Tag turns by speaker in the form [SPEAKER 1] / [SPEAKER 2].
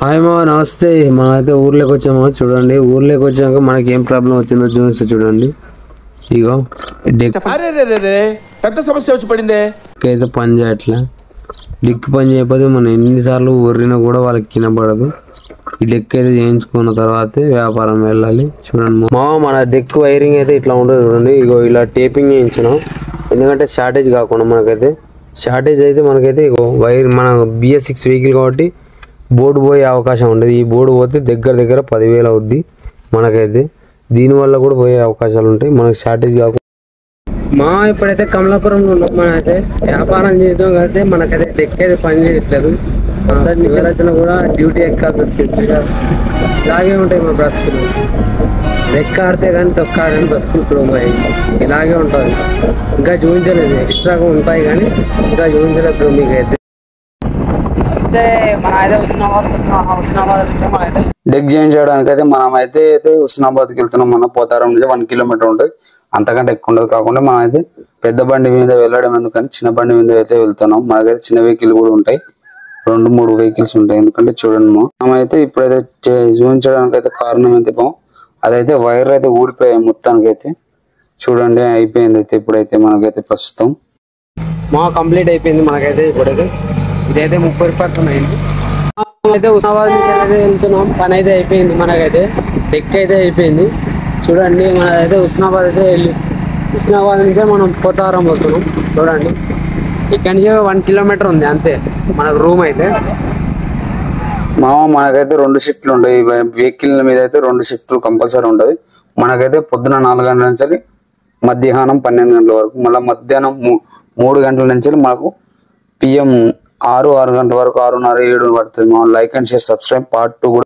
[SPEAKER 1] Hi మా నమస్తే. మనమైతే ఊర్లోకి వచ్చామో చూడండి. ఊర్లోకి వచ్చాక మనకి ఏం ప్రాబ్లం వచ్చిందో చూస్తే చూడండి. ఇగో
[SPEAKER 2] పెద్ద సమస్య వచ్చి పడిందే.
[SPEAKER 1] అయితే పని చేయట్లే. డెక్ పని చేయకపోతే మనం ఎన్నిసార్లు ఊరినా కూడా వాళ్ళకి కినపడదు. ఈ డెక్ అయితే చేయించుకున్న తర్వాతే వ్యాపారం వెళ్ళాలి. చూడండి మన డెక్ వైరింగ్ అయితే ఇట్లా ఉంటుంది చూడండి. ఇగో ఇలా టేపింగ్ చేయించినాం, ఎందుకంటే షార్టేజ్ కాకుండా. మనకైతే షార్టేజ్ అయితే మనకైతే ఇగో వైర్ మన BS6 వెహికల్ కాబట్టి బోర్డు పోయే అవకాశం ఉండదు. ఈ బోర్డు పోతే దగ్గర 10,000 అవుద్ది మనకైతే. దీనివల్ల కూడా పోయే అవకాశాలు ఉంటాయి మనకు షార్టేజ్ కాకుండా. ఇప్పుడైతే కమలాపురంలో ఉన్నాం. మనమైతే వ్యాపారం చేద్దాం కాబట్టి మనకైతే డెక్ అయితే పని చేయట్లేదు. నిజరచన కూడా డ్యూటీ ఎక్కాల్సి వచ్చింది. ఇలాగే ఉంటాయి మన బ్రతుకులు. డెక్ ఆడితే కానీ తొక్కాడని బ్రతుకులు ఉన్నాయి. ఇలాగే ఉంటుంది. ఇంకా చూపించలేదు, ఎక్స్ట్రాగా ఉంటాయి కానీ ఇంకా చూపించలేదు మీకు అయితే. డెక్ చేయించడానికి అయితే మనమైతే హుస్నాబాద్కి వెళ్తున్నాం. మన పోతారం నుంచి 1 కిలోమీటర్ ఉంటుంది, అంతకంటే ఎక్కువ ఉండదు. కాకుండా మనం అయితే పెద్ద బండి మీద వెళ్ళడం ఎందుకని చిన్న బండి మీద అయితే వెళ్తున్నాం. మనకైతే చిన్న వెహికల్ కూడా ఉంటాయి, 2-3 వెహికల్స్ ఉంటాయి. ఎందుకంటే చూడండి మనమైతే ఇప్పుడైతే చూపించడానికి అయితే కారణం అయితే అదైతే వైర్ అయితే ఊడిపోయాయి మొత్తానికి అయితే. చూడండి అయిపోయింది అయితే ఇప్పుడైతే మనకైతే ప్రస్తుతం కంప్లీట్ అయిపోయింది. మనకైతే ఇప్పుడైతే ఇదైతే 30 రూపాయలు అయింది. అయితే హుస్నాబాద్ నుంచి అయితే వెళ్తున్నాం. పని అయితే అయిపోయింది, మనకైతే డెక్ అయితే అయిపోయింది. చూడండి మనదైతే హుస్నాబాద్ అయితే హుస్నాబాద్ నుంచే మనం పోతారం పోతున్నాం. చూడండి ఇక్కడి నుంచి 1 కిలోమీటర్ ఉంది అంతే మనకు రూమ్ అయితే. మనకైతే 2 షిఫ్ట్లు ఉంటాయి. వెహికల్ మీద అయితే 2 షిఫ్ట్లు కంపల్సరీ ఉంటుంది. మనకైతే పొద్దున 4 గంటల నుంచి మధ్యాహ్నం 12 గంటల వరకు, మళ్ళీ మధ్యాహ్నం 3 గంటల నుంచి మాకు PM 6 గంటల వరకు, 6:30, 7 పడుతుంది. Like and share, subscribe. Part 2 కూడా